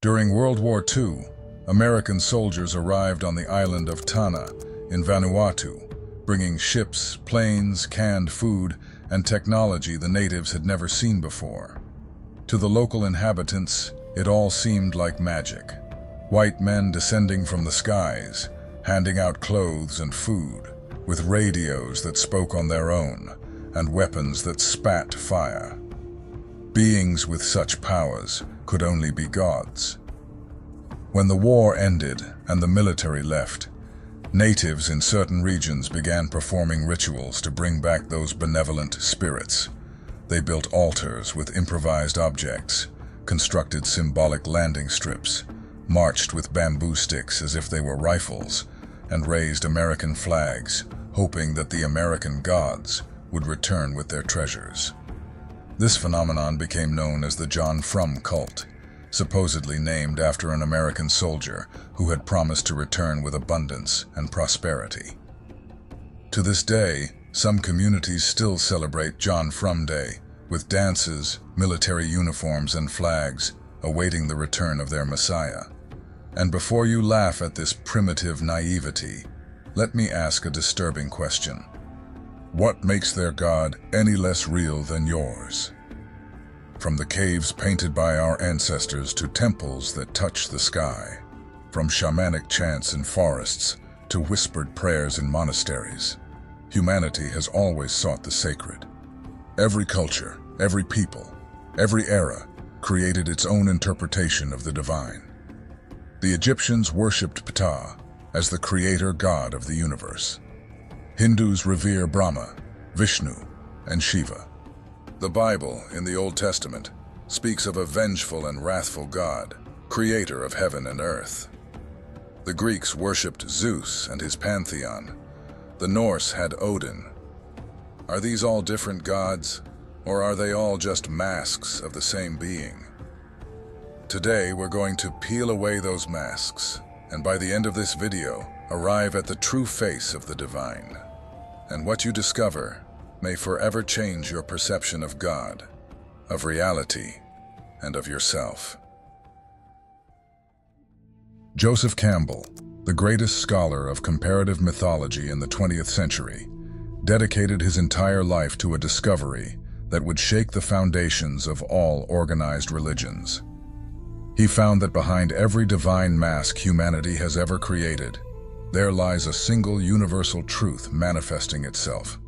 During World War II, American soldiers arrived on the island of Tanna in Vanuatu, bringing ships, planes, canned food, and technology the natives had never seen before. To the local inhabitants, it all seemed like magic. White men descending from the skies, handing out clothes and food, with radios that spoke on their own, and weapons that spat fire. Beings with such powers could only be gods. When the war ended and the military left, natives in certain regions began performing rituals to bring back those benevolent spirits. They built altars with improvised objects, constructed symbolic landing strips, marched with bamboo sticks as if they were rifles, and raised American flags, hoping that the American gods would return with their treasures. This phenomenon became known as the John Frum cult, supposedly named after an American soldier who had promised to return with abundance and prosperity. To this day, some communities still celebrate John Frum Day, with dances, military uniforms, and flags, awaiting the return of their Messiah. And before you laugh at this primitive naivety, let me ask a disturbing question. What makes their God any less real than yours? From the caves painted by our ancestors to temples that touch the sky, from shamanic chants in forests to whispered prayers in monasteries, humanity has always sought the sacred. Every culture, every people, every era created its own interpretation of the divine. The Egyptians worshipped Ptah as the creator god of the universe. Hindus revere Brahma, Vishnu, and Shiva. The Bible, in the Old Testament, speaks of a vengeful and wrathful God, creator of heaven and earth. The Greeks worshipped Zeus and his pantheon. The Norse had Odin. Are these all different gods, or are they all just masks of the same being? Today, we're going to peel away those masks, and by the end of this video, arrive at the true face of the divine. And what you discover may forever change your perception of God, of reality, and of yourself. Joseph Campbell, the greatest scholar of comparative mythology in the 20th century, dedicated his entire life to a discovery that would shake the foundations of all organized religions. He found that behind every divine mask humanity has ever created, there lies a single universal truth manifesting itself.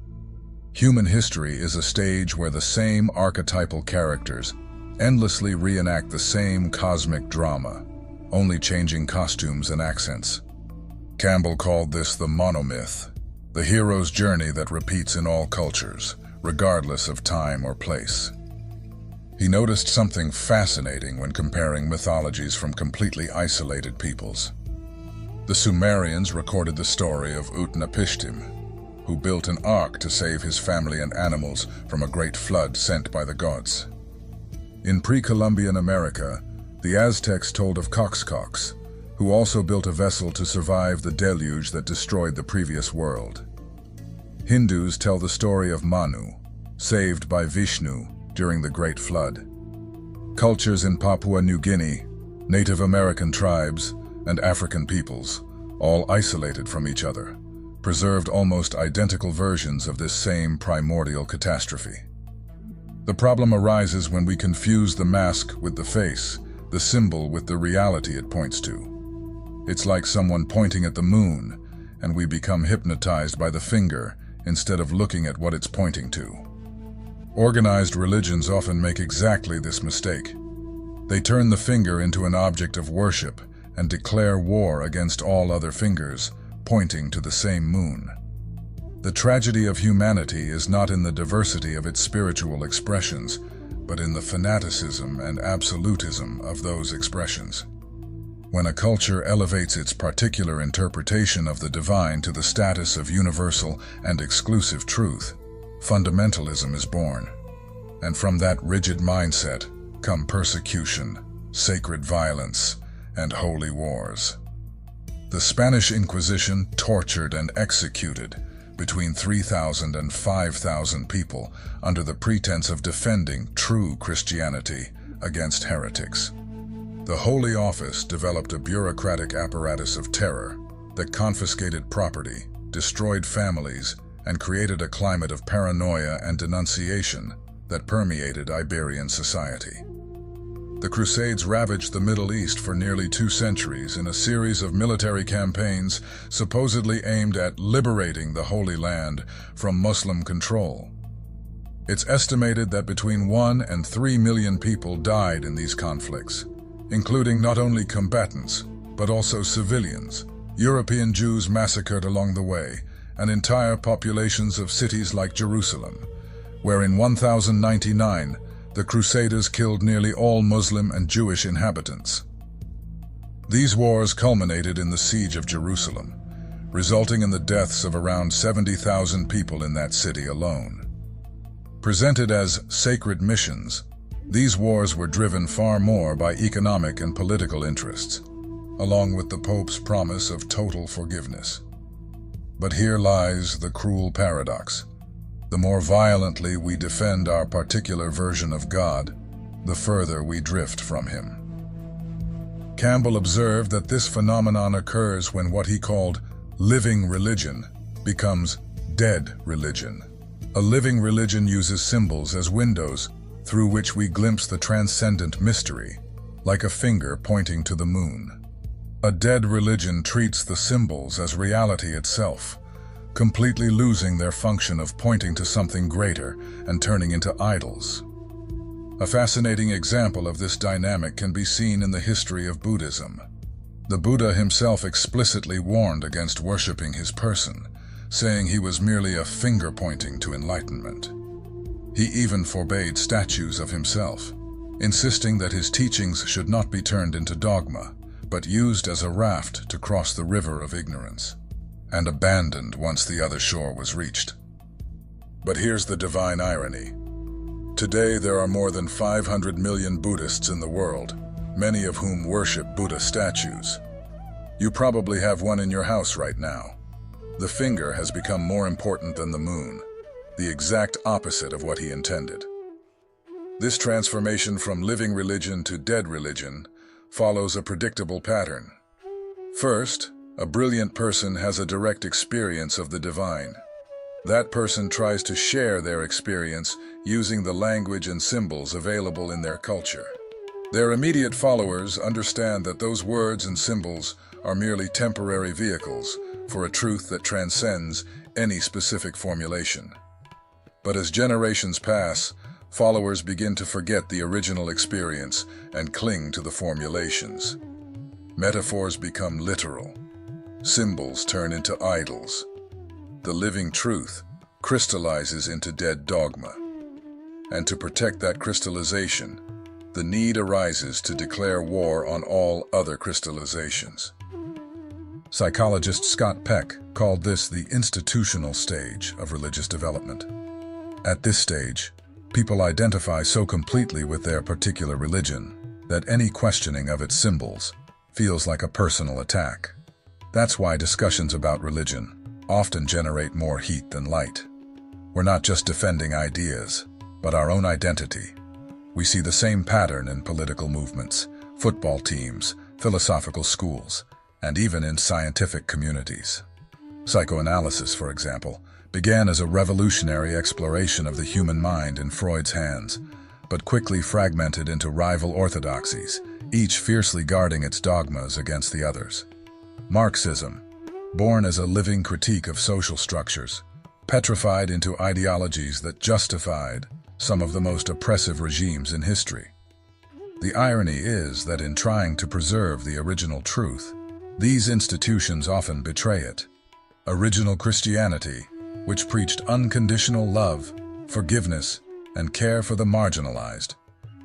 Human history is a stage where the same archetypal characters endlessly reenact the same cosmic drama, only changing costumes and accents. Campbell called this the monomyth, the hero's journey that repeats in all cultures, regardless of time or place. He noticed something fascinating when comparing mythologies from completely isolated peoples. The Sumerians recorded the story of Utnapishtim, who built an ark to save his family and animals from a great flood sent by the gods. In pre-Columbian America, the Aztecs told of Coxcox, who also built a vessel to survive the deluge that destroyed the previous world. Hindus tell the story of Manu, saved by Vishnu during the Great Flood. Cultures in Papua New Guinea, Native American tribes, and African peoples, all isolated from each other, preserved almost identical versions of this same primordial catastrophe. The problem arises when we confuse the mask with the face, the symbol with the reality it points to. It's like someone pointing at the moon, and we become hypnotized by the finger instead of looking at what it's pointing to. Organized religions often make exactly this mistake. They turn the finger into an object of worship and declare war against all other fingers, pointing to the same moon. The tragedy of humanity is not in the diversity of its spiritual expressions, but in the fanaticism and absolutism of those expressions. When a culture elevates its particular interpretation of the divine to the status of universal and exclusive truth, fundamentalism is born. And from that rigid mindset come persecution, sacred violence, and holy wars. The Spanish Inquisition tortured and executed between 3,000 and 5,000 people under the pretense of defending true Christianity against heretics. The Holy Office developed a bureaucratic apparatus of terror that confiscated property, destroyed families, and created a climate of paranoia and denunciation that permeated Iberian society. The Crusades ravaged the Middle East for nearly 2 centuries in a series of military campaigns supposedly aimed at liberating the Holy Land from Muslim control. It's estimated that between 1 and 3 million people died in these conflicts, including not only combatants, but also civilians, European Jews massacred along the way, and entire populations of cities like Jerusalem, where in 1099, the Crusaders killed nearly all Muslim and Jewish inhabitants. These wars culminated in the siege of Jerusalem, resulting in the deaths of around 70,000 people in that city alone. Presented as sacred missions, these wars were driven far more by economic and political interests, along with the Pope's promise of total forgiveness. But here lies the cruel paradox. The more violently we defend our particular version of God, the further we drift from Him. Campbell observed that this phenomenon occurs when what he called living religion becomes dead religion. A living religion uses symbols as windows through which we glimpse the transcendent mystery, like a finger pointing to the moon. A dead religion treats the symbols as reality itself, completely losing their function of pointing to something greater and turning into idols. A fascinating example of this dynamic can be seen in the history of Buddhism. The Buddha himself explicitly warned against worshipping his person, saying he was merely a finger pointing to enlightenment. He even forbade statues of himself, insisting that his teachings should not be turned into dogma, but used as a raft to cross the river of ignorance, and abandoned once the other shore was reached. But here's the divine irony. Today there are more than 500 million Buddhists in the world, many of whom worship Buddha statues. You probably have one in your house right now. The finger has become more important than the moon, the exact opposite of what he intended. This transformation from living religion to dead religion follows a predictable pattern. First, a brilliant person has a direct experience of the divine. That person tries to share their experience using the language and symbols available in their culture. Their immediate followers understand that those words and symbols are merely temporary vehicles for a truth that transcends any specific formulation. But as generations pass, followers begin to forget the original experience and cling to the formulations. Metaphors become literal. Symbols turn into idols. The living truth crystallizes into dead dogma. And to protect that crystallization, the need arises to declare war on all other crystallizations. Psychologist Scott Peck called this the institutional stage of religious development. At this stage, people identify so completely with their particular religion that any questioning of its symbols feels like a personal attack. That's why discussions about religion often generate more heat than light. We're not just defending ideas, but our own identity. We see the same pattern in political movements, football teams, philosophical schools, and even in scientific communities. Psychoanalysis, for example, began as a revolutionary exploration of the human mind in Freud's hands, but quickly fragmented into rival orthodoxies, each fiercely guarding its dogmas against the others. Marxism, born as a living critique of social structures, petrified into ideologies that justified some of the most oppressive regimes in history. The irony is that in trying to preserve the original truth, these institutions often betray it. Original Christianity, which preached unconditional love, forgiveness, and care for the marginalized,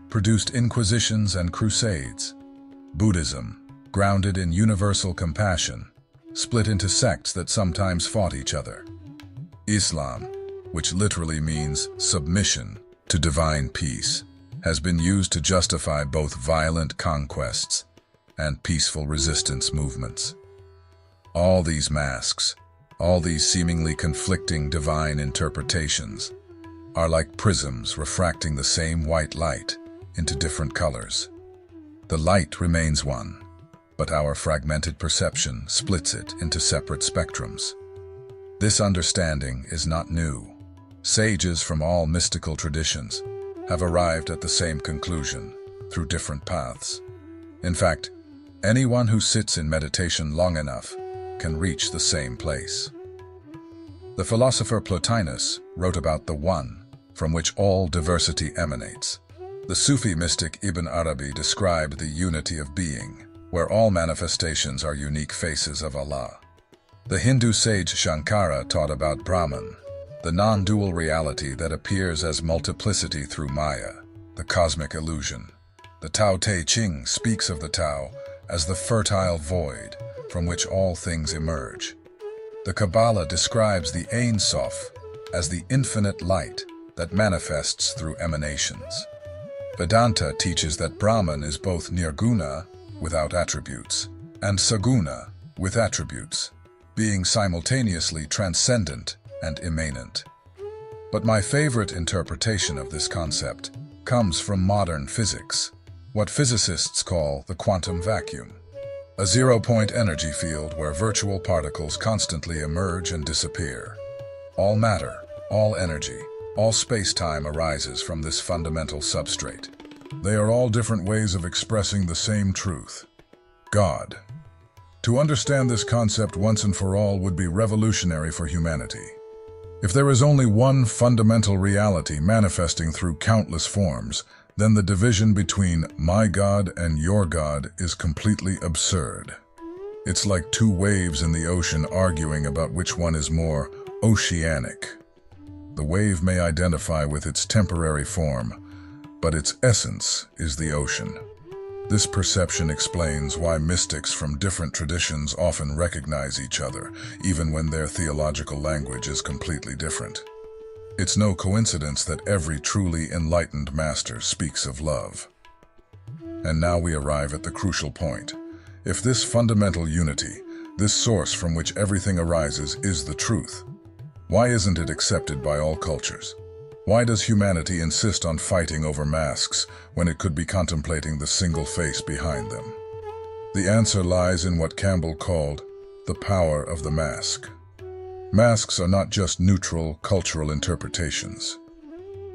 produced inquisitions and crusades. Buddhism, grounded in universal compassion, split into sects that sometimes fought each other. Islam, which literally means submission to divine peace, has been used to justify both violent conquests and peaceful resistance movements. All these masks, all these seemingly conflicting divine interpretations, are like prisms refracting the same white light into different colors. The light remains one, but our fragmented perception splits it into separate spectrums. This understanding is not new. Sages from all mystical traditions have arrived at the same conclusion through different paths. In fact, anyone who sits in meditation long enough can reach the same place. The philosopher Plotinus wrote about the One, from which all diversity emanates. The Sufi mystic Ibn Arabi described the unity of being, where all manifestations are unique faces of Allah. The Hindu sage Shankara taught about Brahman, the non-dual reality that appears as multiplicity through Maya, the cosmic illusion. The Tao Te Ching speaks of the Tao as the fertile void from which all things emerge. The Kabbalah describes the Ein Sof as the infinite light that manifests through emanations. Vedanta teaches that Brahman is both Nirguna, without attributes, and Saguna, with attributes, being simultaneously transcendent and immanent. But my favorite interpretation of this concept comes from modern physics, what physicists call the quantum vacuum, a zero-point energy field where virtual particles constantly emerge and disappear. All matter, all energy, all space-time arises from this fundamental substrate. They are all different ways of expressing the same truth: God. To understand this concept once and for all would be revolutionary for humanity. If there is only one fundamental reality manifesting through countless forms, then the division between my God and your God is completely absurd. It's like two waves in the ocean arguing about which one is more oceanic. The wave may identify with its temporary form, but its essence is the ocean. This perception explains why mystics from different traditions often recognize each other, even when their theological language is completely different. It's no coincidence that every truly enlightened master speaks of love. And now we arrive at the crucial point. If this fundamental unity, this source from which everything arises, is the truth, why isn't it accepted by all cultures? Why does humanity insist on fighting over masks when it could be contemplating the single face behind them? The answer lies in what Campbell called the power of the mask. Masks are not just neutral cultural interpretations.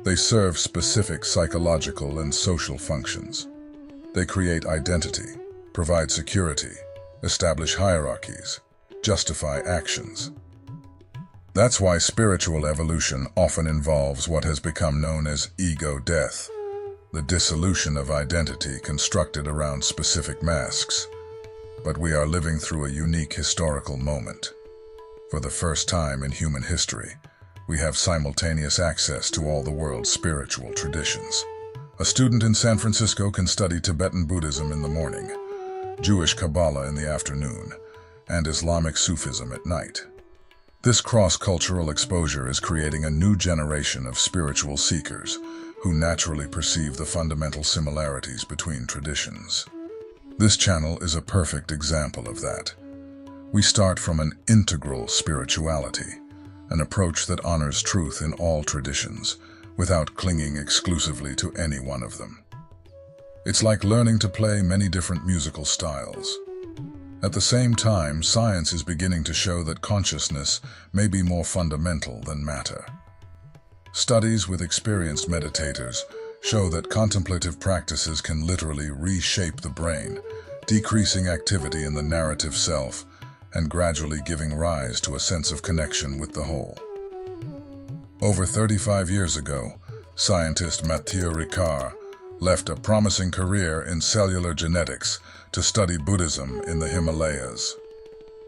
They serve specific psychological and social functions. They create identity, provide security, establish hierarchies, justify actions. That's why spiritual evolution often involves what has become known as ego death, the dissolution of identity constructed around specific masks. But we are living through a unique historical moment. For the first time in human history, we have simultaneous access to all the world's spiritual traditions. A student in San Francisco can study Tibetan Buddhism in the morning, Jewish Kabbalah in the afternoon, and Islamic Sufism at night. This cross-cultural exposure is creating a new generation of spiritual seekers who naturally perceive the fundamental similarities between traditions. This channel is a perfect example of that. We start from an integral spirituality, an approach that honors truth in all traditions, without clinging exclusively to any one of them. It's like learning to play many different musical styles. At the same time, science is beginning to show that consciousness may be more fundamental than matter. Studies with experienced meditators show that contemplative practices can literally reshape the brain, decreasing activity in the narrative self and gradually giving rise to a sense of connection with the whole. Over 35 years ago, scientist Mathieu Ricard left a promising career in cellular genetics to study Buddhism in the Himalayas.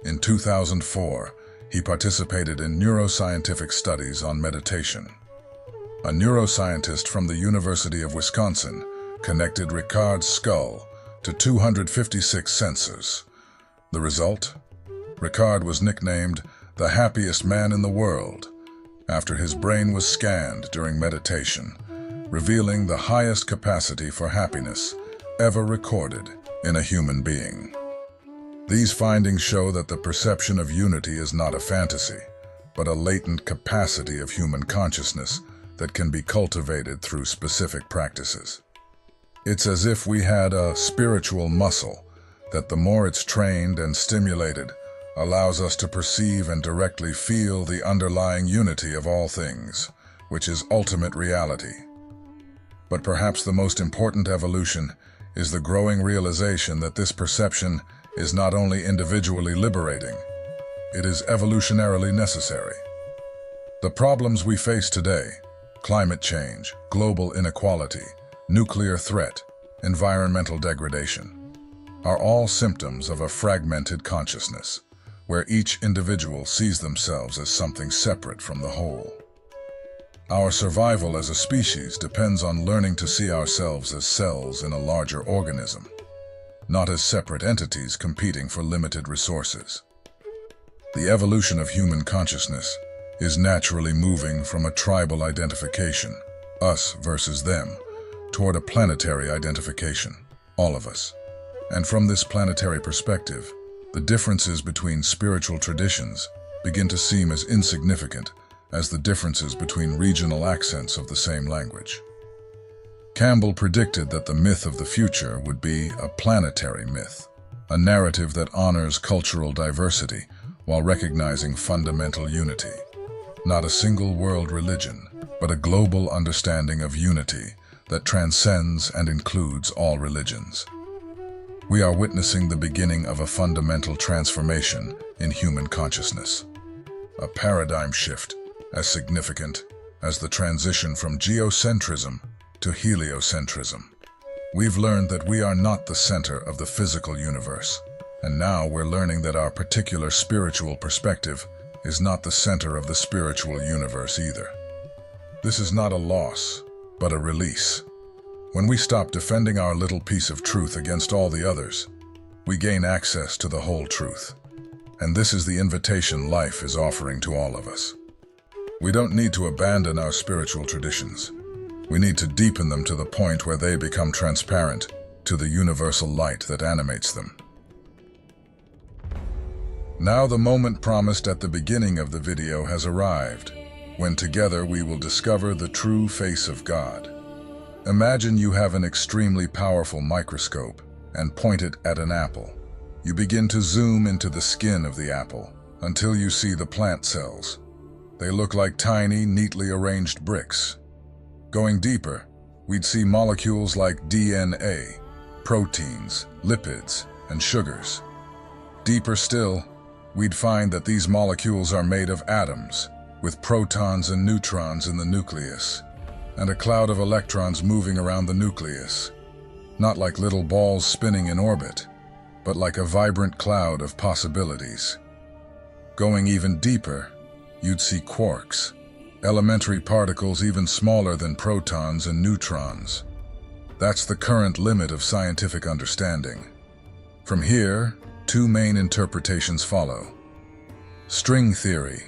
In 2004, he participated in neuroscientific studies on meditation. A neuroscientist from the University of Wisconsin connected Ricard's skull to 256 sensors. The result? Ricard was nicknamed the happiest man in the world after his brain was scanned during meditation, revealing the highest capacity for happiness ever recorded in a human being. These findings show that the perception of unity is not a fantasy, but a latent capacity of human consciousness that can be cultivated through specific practices. It's as if we had a spiritual muscle that the more it's trained and stimulated, allows us to perceive and directly feel the underlying unity of all things, which is ultimate reality. But perhaps the most important evolution is the growing realization that this perception is not only individually liberating, it is evolutionarily necessary. The problems we face today, climate change, global inequality, nuclear threat, environmental degradation, are all symptoms of a fragmented consciousness, where each individual sees themselves as something separate from the whole. Our survival as a species depends on learning to see ourselves as cells in a larger organism, not as separate entities competing for limited resources. The evolution of human consciousness is naturally moving from a tribal identification, us versus them, toward a planetary identification, all of us. And from this planetary perspective, the differences between spiritual traditions begin to seem as insignificant as the differences between regional accents of the same language. Campbell predicted that the myth of the future would be a planetary myth, a narrative that honors cultural diversity while recognizing fundamental unity. Not a single world religion, but a global understanding of unity that transcends and includes all religions. We are witnessing the beginning of a fundamental transformation in human consciousness, a paradigm shift as significant as the transition from geocentrism to heliocentrism. We've learned that we are not the center of the physical universe, and now we're learning that our particular spiritual perspective is not the center of the spiritual universe either. This is not a loss, but a release. When we stop defending our little piece of truth against all the others, we gain access to the whole truth. And this is the invitation life is offering to all of us. We don't need to abandon our spiritual traditions. We need to deepen them to the point where they become transparent to the universal light that animates them. Now the moment promised at the beginning of the video has arrived, when together we will discover the true face of God. Imagine you have an extremely powerful microscope and point it at an apple. You begin to zoom into the skin of the apple until you see the plant cells. They look like tiny, neatly arranged bricks. Going deeper, we'd see molecules like DNA, proteins, lipids, and sugars. Deeper still, we'd find that these molecules are made of atoms, with protons and neutrons in the nucleus, and a cloud of electrons moving around the nucleus. Not like little balls spinning in orbit, but like a vibrant cloud of possibilities. Going even deeper, you'd see quarks, elementary particles even smaller than protons and neutrons. That's the current limit of scientific understanding. From here, two main interpretations follow. String theory,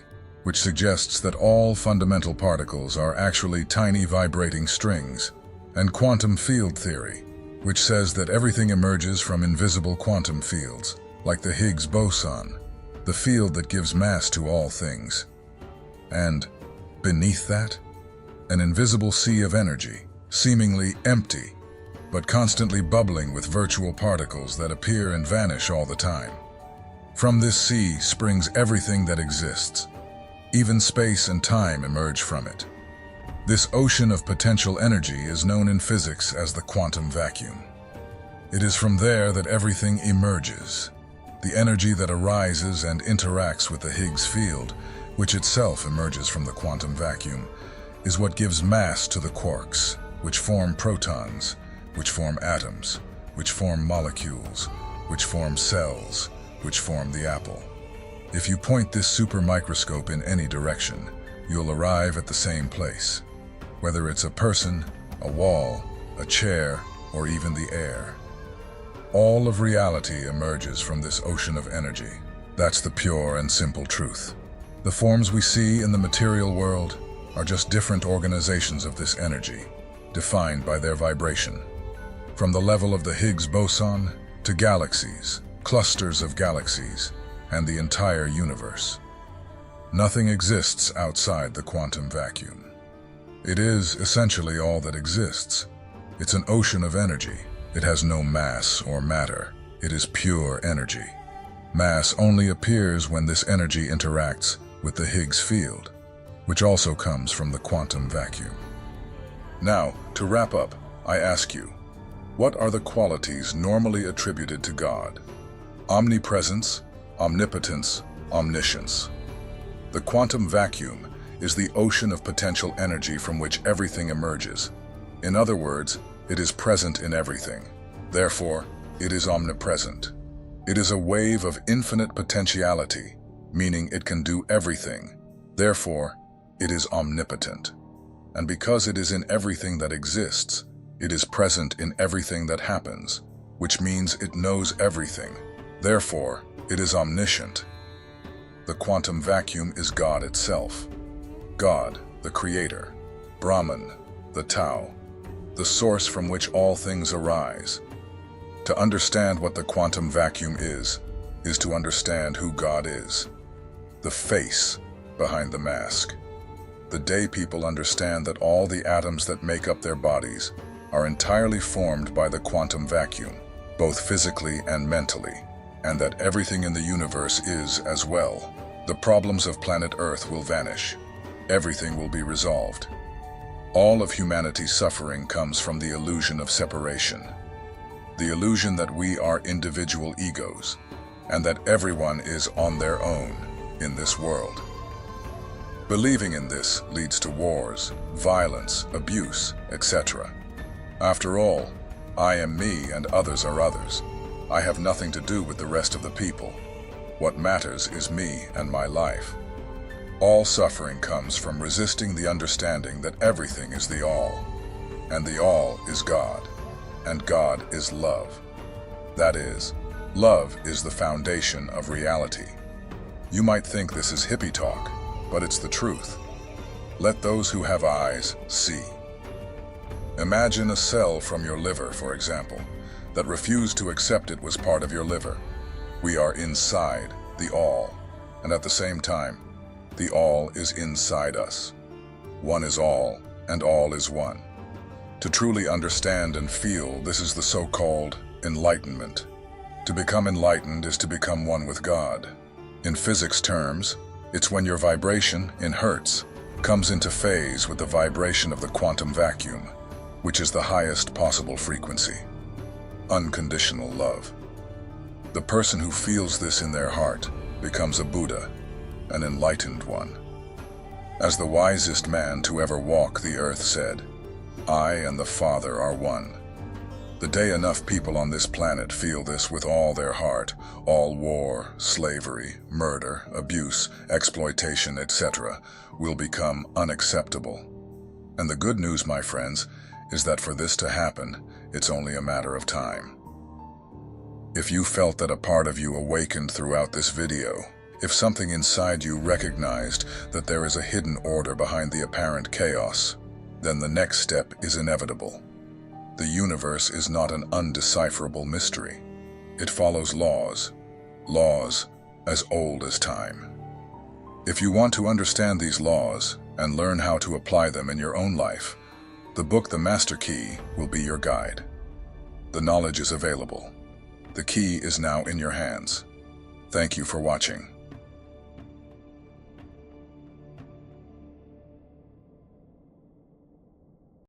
which suggests that all fundamental particles are actually tiny vibrating strings, and quantum field theory, which says that everything emerges from invisible quantum fields, like the Higgs boson, the field that gives mass to all things. And beneath that, an invisible sea of energy, seemingly empty, but constantly bubbling with virtual particles that appear and vanish all the time. From this sea springs everything that exists. Even space and time emerge from it. This ocean of potential energy is known in physics as the quantum vacuum. It is from there that everything emerges. The energy that arises and interacts with the Higgs field, which itself emerges from the quantum vacuum, is what gives mass to the quarks, which form protons, which form atoms, which form molecules, which form cells, which form the apple. If you point this super microscope in any direction, you'll arrive at the same place, whether it's a person, a wall, a chair, or even the air. All of reality emerges from this ocean of energy. That's the pure and simple truth. The forms we see in the material world are just different organizations of this energy, defined by their vibration. From the level of the Higgs boson to galaxies, clusters of galaxies, and the entire universe. Nothing exists outside the quantum vacuum. It is essentially all that exists. It's an ocean of energy. It has no mass or matter. It is pure energy. Mass only appears when this energy interacts with the Higgs field, which also comes from the quantum vacuum. Now, to wrap up, I ask you, what are the qualities normally attributed to God? Omnipresence, omnipotence, omniscience. The quantum vacuum is the ocean of potential energy from which everything emerges. In other words, it is present in everything. Therefore, it is omnipresent. It is a wave of infinite potentiality, meaning it can do everything. Therefore, it is omnipotent. And because it is in everything that exists, it is present in everything that happens, which means it knows everything. Therefore, it is omniscient. The quantum vacuum is God itself. God, the Creator. Brahman, the Tao, the source from which all things arise. To understand what the quantum vacuum is to understand who God is. The face behind the mask. The day people understand that all the atoms that make up their bodies are entirely formed by the quantum vacuum, both physically and mentally, and that everything in the universe is as well, the problems of planet Earth will vanish. Everything will be resolved. All of humanity's suffering comes from the illusion of separation. The illusion that we are individual egos, and that everyone is on their own in this world. Believing in this leads to wars, violence, abuse, etc. After all, I am me and others are others. I have nothing to do with the rest of the people. What matters is me and my life. All suffering comes from resisting the understanding that everything is the all, and the all is God, and God is love. That is, love is the foundation of reality. You might think this is hippie talk, but it's the truth. Let those who have eyes see. Imagine a cell from your liver, for example, that refused to accept it was part of your liver. We are inside the all, and at the same time, the all is inside us. One is all, and all is one. To truly understand and feel, this is the so-called enlightenment. To become enlightened is to become one with God. In physics terms, it's when your vibration, in hertz, comes into phase with the vibration of the quantum vacuum, which is the highest possible frequency. Unconditional love. The person who feels this in their heart becomes a Buddha, an enlightened one. As the wisest man to ever walk the earth said, "I and the Father are one." The day enough people on this planet feel this with all their heart, all war, slavery, murder, abuse, exploitation, etc. will become unacceptable. And the good news, my friends, is that for this to happen, it's only a matter of time. If you felt that a part of you awakened throughout this video, if something inside you recognized that there is a hidden order behind the apparent chaos, then the next step is inevitable. The universe is not an undecipherable mystery. It follows laws as old as time. If you want to understand these laws and learn how to apply them in your own life, the book The Master Key will be your guide. The knowledge is available. The key is now in your hands. Thank you for watching.